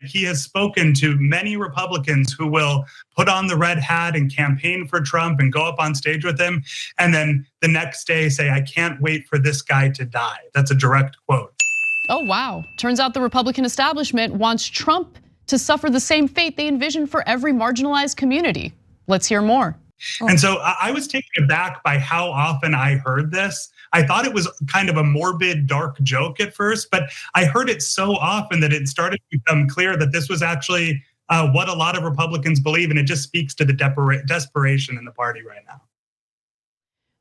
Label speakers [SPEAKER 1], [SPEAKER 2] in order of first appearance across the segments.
[SPEAKER 1] He has spoken to many Republicans who will put on the red hat and campaign for Trump and go up on stage with him, and then the next day say, I can't wait for this guy to die. That's a direct quote.
[SPEAKER 2] Oh, wow. Turns out the Republican establishment wants Trump to suffer the same fate they envision for every marginalized community. Let's hear more.
[SPEAKER 1] And so I was taken aback by how often I heard this. I thought it was kind of a morbid, dark joke at first, but I heard it so often that it started to become clear that this was actually what a lot of Republicans believe, and it just speaks to the desperation in the party right now.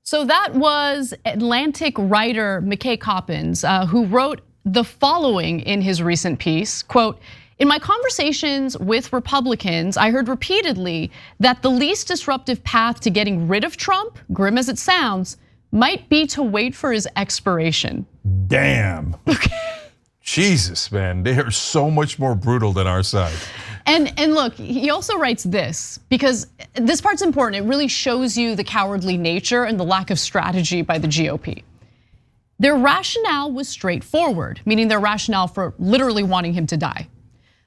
[SPEAKER 2] So that was Atlantic writer McKay Coppins, who wrote the following in his recent piece, quote, "In my conversations with Republicans, I heard repeatedly that the least disruptive path to getting rid of Trump, grim as it sounds, might be to wait for his expiration."
[SPEAKER 3] Damn. Jesus, man, they are so much more brutal than our side.
[SPEAKER 2] And look, he also writes this, because this part's important. It really shows you the cowardly nature and the lack of strategy by the GOP. Their rationale was straightforward, meaning their rationale for literally wanting him to die.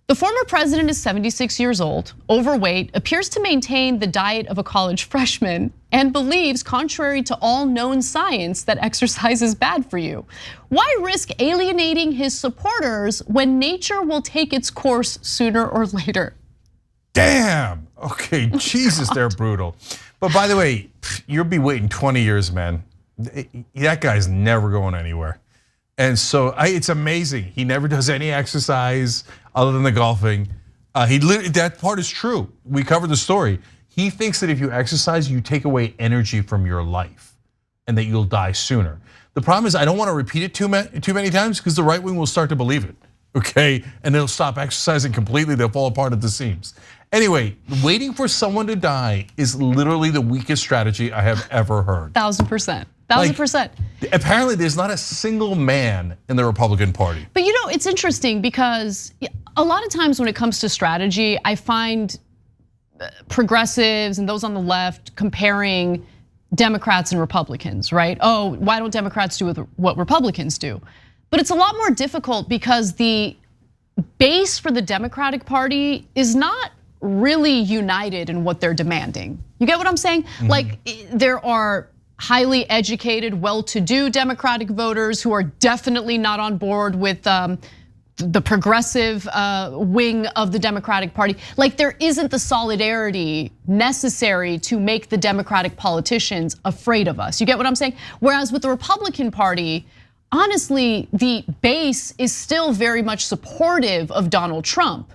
[SPEAKER 2] The former president is 76 years old, overweight, appears to maintain the diet of a college freshman, and believes, contrary to all known science, that exercise is bad for you. Why risk alienating his supporters when nature will take its course sooner or later?
[SPEAKER 3] Damn, okay, Jesus, they're brutal. But by the way, you'll be waiting 20 years, man. That guy's never going anywhere. And so it's amazing. He never does any exercise other than the golfing. That part is true. We covered the story. He thinks that if you exercise, you take away energy from your life and that you'll die sooner. The problem is I don't want to repeat it too many times because the right wing will start to believe it, okay? And they'll stop exercising completely, they'll fall apart at the seams. Anyway, waiting for someone to die is literally the weakest strategy I have ever heard.
[SPEAKER 2] 1000%. 1000%.
[SPEAKER 3] Apparently there's not a single man in the Republican Party.
[SPEAKER 2] But it's interesting because a lot of times when it comes to strategy, I find progressives and those on the left comparing Democrats and Republicans, right? Oh, why don't Democrats do what Republicans do? But it's a lot more difficult because the base for the Democratic Party is not really united in what they're demanding. You get what I'm saying? Mm-hmm. Like there are highly educated, well-to-do Democratic voters who are definitely not on board with the progressive wing of the Democratic Party. Like there isn't the solidarity necessary to make the Democratic politicians afraid of us. You get what I'm saying? Whereas with the Republican Party, honestly, the base is still very much supportive of Donald Trump.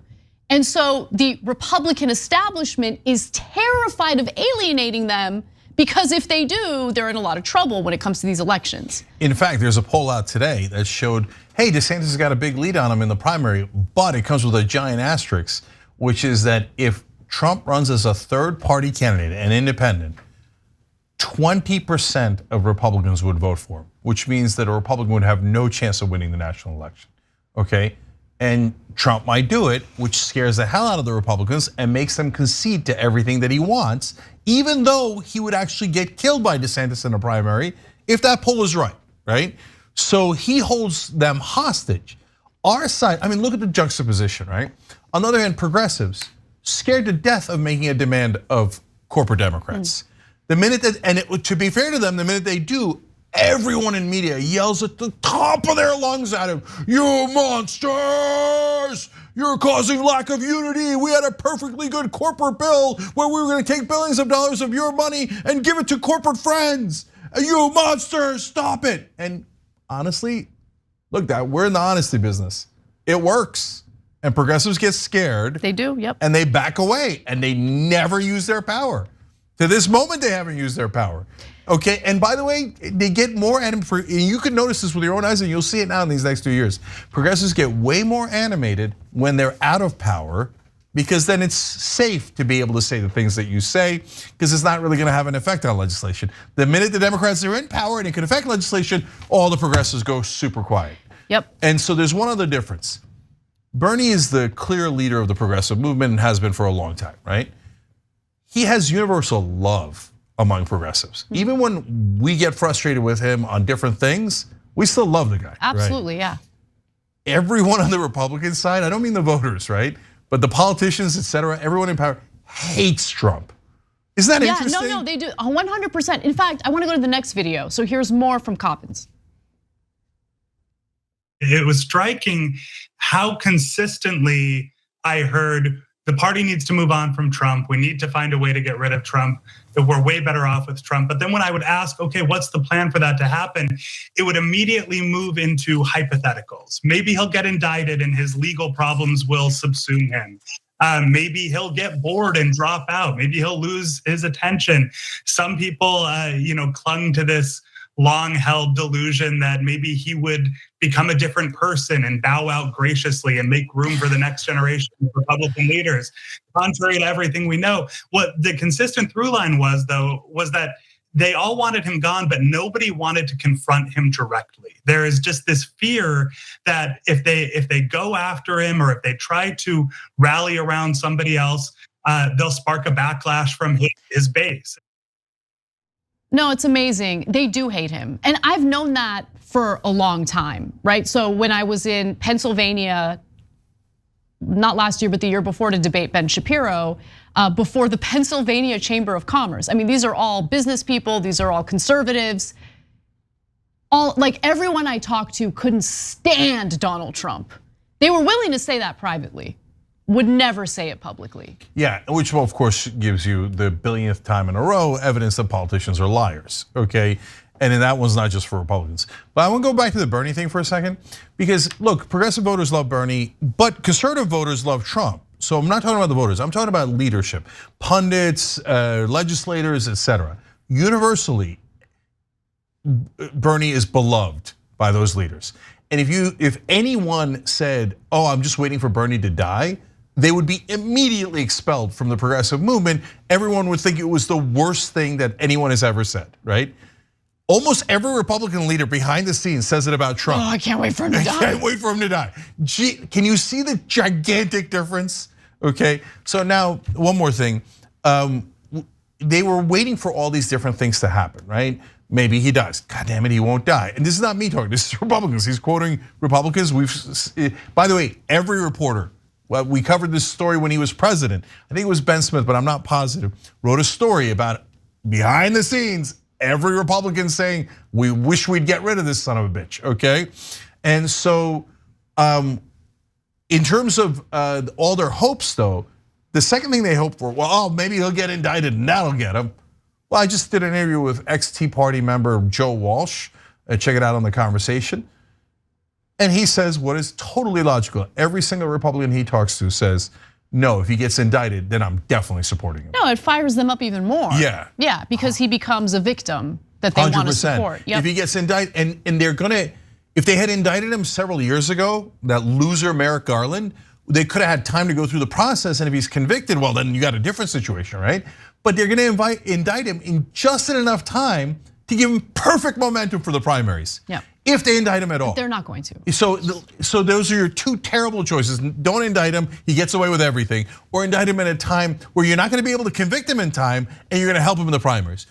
[SPEAKER 2] And so the Republican establishment is terrified of alienating them, because if they do, they're in a lot of trouble when it comes to these elections.
[SPEAKER 3] In fact, there's a poll out today that showed, hey, DeSantis has got a big lead on him in the primary, but it comes with a giant asterisk, which is that if Trump runs as a third party candidate, an independent, 20% of Republicans would vote for him, which means that a Republican would have no chance of winning the national election, okay? And Trump might do it, which scares the hell out of the Republicans and makes them concede to everything that he wants, even though he would actually get killed by DeSantis in a primary if that poll is right? So he holds them hostage. Our side, I mean, look at the juxtaposition, right? On the other hand, progressives, scared to death of making a demand of corporate Democrats. The minute that, and to be fair to them, the minute they do, everyone in media yells at the top of their lungs at him, "You monsters! You're causing lack of unity. We had a perfectly good corporate bill where we were gonna take billions of dollars of your money and give it to corporate friends. You monsters, stop it." And honestly, look, we're in the honesty business. It works. And progressives get scared.
[SPEAKER 2] They do, yep.
[SPEAKER 3] And they back away and they never use their power. To this moment, they haven't used their power. Okay, and by the way, they get more animated. You can notice this with your own eyes, and you'll see it now in these next 2 years. Progressives get way more animated when they're out of power, because then it's safe to be able to say the things that you say, because it's not really gonna have an effect on legislation. The minute the Democrats are in power and it can affect legislation, all the progressives go super quiet.
[SPEAKER 2] Yep.
[SPEAKER 3] And so there's one other difference. Bernie is the clear leader of the progressive movement and has been for a long time, right? He has universal love among progressives. Even when we get frustrated with him on different things, we still love the guy.
[SPEAKER 2] Absolutely, right? Yeah.
[SPEAKER 3] everyone on the Republican side, I don't mean the voters, right? But the politicians, et cetera, everyone in power hates Trump. Isn't that interesting?
[SPEAKER 2] No, they do 100%. In fact, I want to go to the next video. So here's more from Coppins.
[SPEAKER 1] It was striking how consistently I heard the party needs to move on from Trump. We need to find a way to get rid of Trump. That we're way better off with Trump. But then when I would ask, okay, what's the plan for that to happen? It would immediately move into hypotheticals. Maybe he'll get indicted and his legal problems will subsume him. Maybe he'll get bored and drop out. Maybe he'll lose his attention. Some people, clung to this long-held delusion that maybe he would become a different person and bow out graciously and make room for the next generation of Republican leaders. Contrary to everything we know, what the consistent through line was, though, was that they all wanted him gone, but nobody wanted to confront him directly. There is just this fear that if they go after him or if they try to rally around somebody else, they'll spark a backlash from his base.
[SPEAKER 2] No, it's amazing. They do hate him. And I've known that for a long time, right? So when I was in Pennsylvania, not last year, but the year before, to debate Ben Shapiro, before the Pennsylvania Chamber of Commerce. I mean, these are all business people, these are all conservatives. Everyone I talked to couldn't stand Donald Trump. They were willing to say that privately, would never say it publicly.
[SPEAKER 3] Yeah, which of course gives you the billionth time in a row evidence that politicians are liars, okay? And then that one's not just for Republicans. But I want to go back to the Bernie thing for a second, because look, progressive voters love Bernie, but conservative voters love Trump. So I'm not talking about the voters, I'm talking about leadership, pundits, legislators, et cetera. Universally, Bernie is beloved by those leaders. And if anyone said, oh, I'm just waiting for Bernie to die, they would be immediately expelled from the progressive movement. Everyone would think it was the worst thing that anyone has ever said, right? Almost every Republican leader behind the scenes says it about Trump.
[SPEAKER 2] Oh, I can't wait for him to die.
[SPEAKER 3] I can't wait for him to die. Gee, can you see the gigantic difference? Okay, so now one more thing. They were waiting for all these different things to happen, right? Maybe he dies. God damn it, he won't die. And this is not me talking, this is Republicans. He's quoting Republicans. By the way, every reporter, well, we covered this story when he was president. I think it was Ben Smith, but I'm not positive. Wrote a story about behind the scenes, every Republican saying, we wish we'd get rid of this son of a bitch, okay? And so in terms of all their hopes though, the second thing they hope for, well, maybe he'll get indicted and that'll get him. Well, I just did an interview with ex-Tea Party member Joe Walsh. Check it out on The Conversation. And he says what is totally logical. Every single Republican he talks to says, no, if he gets indicted, then I'm definitely supporting him.
[SPEAKER 2] No, it fires them up even more. Yeah, because he becomes a victim that they 100%. Want to support.
[SPEAKER 3] Yep. If he gets indicted, and they're gonna, if they had indicted him several years ago, that loser Merrick Garland, they could have had time to go through the process, and if he's convicted, well, then you got a different situation, right? But they're gonna indict him in just enough time to give him perfect momentum for the primaries.
[SPEAKER 2] Yeah.
[SPEAKER 3] If they indict him at all.
[SPEAKER 2] They're not going to.
[SPEAKER 3] So those are your two terrible choices. Don't indict him, he gets away with everything, or indict him at a time where you're not gonna be able to convict him in time and you're gonna help him in the primaries.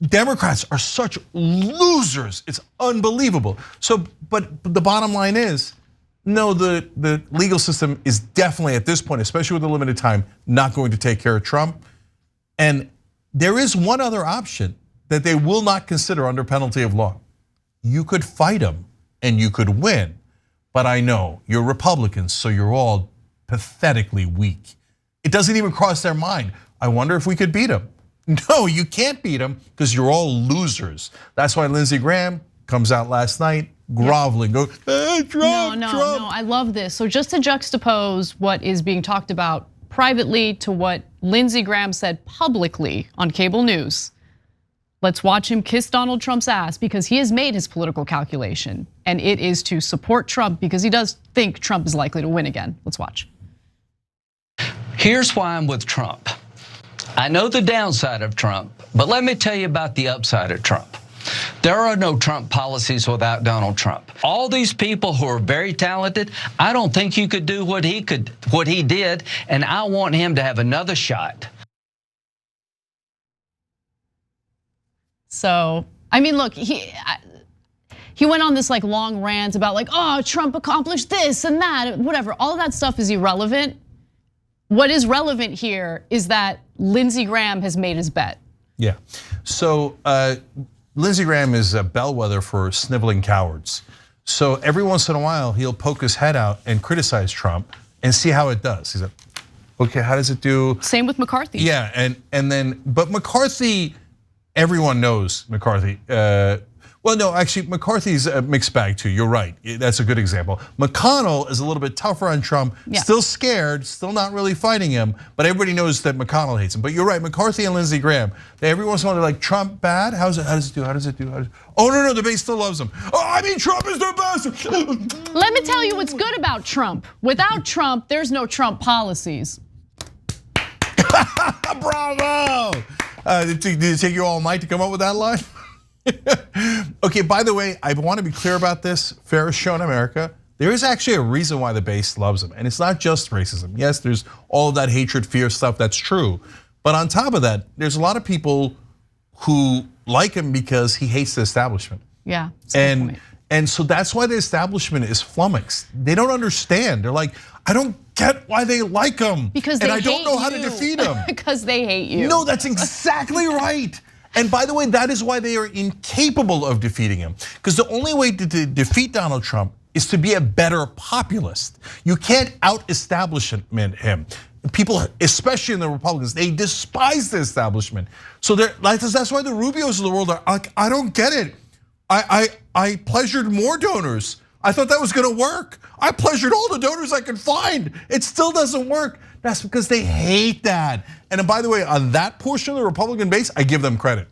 [SPEAKER 3] Democrats are such losers, it's unbelievable. So, but the bottom line is, no, the legal system is definitely at this point, especially with the limited time, not going to take care of Trump. And there is one other option that they will not consider under penalty of law. You could fight him and you could win, but I know you're Republicans, so you're all pathetically weak. It doesn't even cross their mind. I wonder if we could beat him. No, you can't beat him because you're all losers. That's why Lindsey Graham comes out last night groveling, go, hey, Trump,
[SPEAKER 2] No,
[SPEAKER 3] Trump.
[SPEAKER 2] I love this. So just to juxtapose what is being talked about privately to what Lindsey Graham said publicly on cable news. Let's watch him kiss Donald Trump's ass because he has made his political calculation, and it is to support Trump because he does think Trump is likely to win again. Let's watch.
[SPEAKER 4] Here's why I'm with Trump. I know the downside of Trump, but let me tell you about the upside of Trump. There are no Trump policies without Donald Trump. All these people who are very talented, I don't think you could do what he did, and I want him to have another shot.
[SPEAKER 2] So, I mean, look, he went on this like long rant about like, oh, Trump accomplished this and that, whatever. All of that stuff is irrelevant. What is relevant here is that Lindsey Graham has made his bet.
[SPEAKER 3] Yeah, so Lindsey Graham is a bellwether for sniveling cowards. So every once in a while, he'll poke his head out and criticize Trump and see how it does. He's like, okay, how does it do?
[SPEAKER 2] Same with McCarthy.
[SPEAKER 3] Yeah, and then, but McCarthy, everyone knows McCarthy. Well, no, actually, McCarthy's a mixed bag too. You're right. That's a good example. McConnell is a little bit tougher on Trump, still scared, still not really fighting him, but everybody knows that McConnell hates him. But you're right, McCarthy and Lindsey Graham, every once in a while they're like, Trump bad? How does it do? How does it do? Oh, no, the base still loves him. Oh, I mean, Trump is the best.
[SPEAKER 2] Let me tell you what's good about Trump. Without Trump, there's no Trump policies.
[SPEAKER 3] Bravo. Did it take you all night to come up with that line? Okay, by the way, I want to be clear about this. Fairest show in America. There is actually a reason why the base loves him, and it's not just racism. Yes, there's all of that hatred, fear stuff, that's true. But on top of that, there's a lot of people who like him because he hates the establishment.
[SPEAKER 2] Yeah,
[SPEAKER 3] and so that's why the establishment is flummoxed. They don't understand. They're like, I don't get why they like him.
[SPEAKER 2] Because they
[SPEAKER 3] and I don't know how to defeat him.
[SPEAKER 2] Because they hate you.
[SPEAKER 3] No, that's exactly right. And by the way, that is why they are incapable of defeating him. Because the only way to defeat Donald Trump is to be a better populist. You can't out-establish him. People, especially in the Republicans, they despise the establishment. So that's why the Rubios of the world are like, I don't get it. I pleasured more donors. I thought that was gonna work. I pleasured all the donors I could find. It still doesn't work. That's because they hate that. And by the way, on that portion of the Republican base, I give them credit.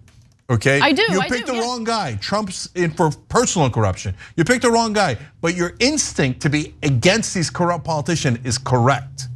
[SPEAKER 3] Okay,
[SPEAKER 2] I do.
[SPEAKER 3] You picked the wrong guy. Trump's in for personal corruption. You picked the wrong guy, but your instinct to be against these corrupt politicians is correct.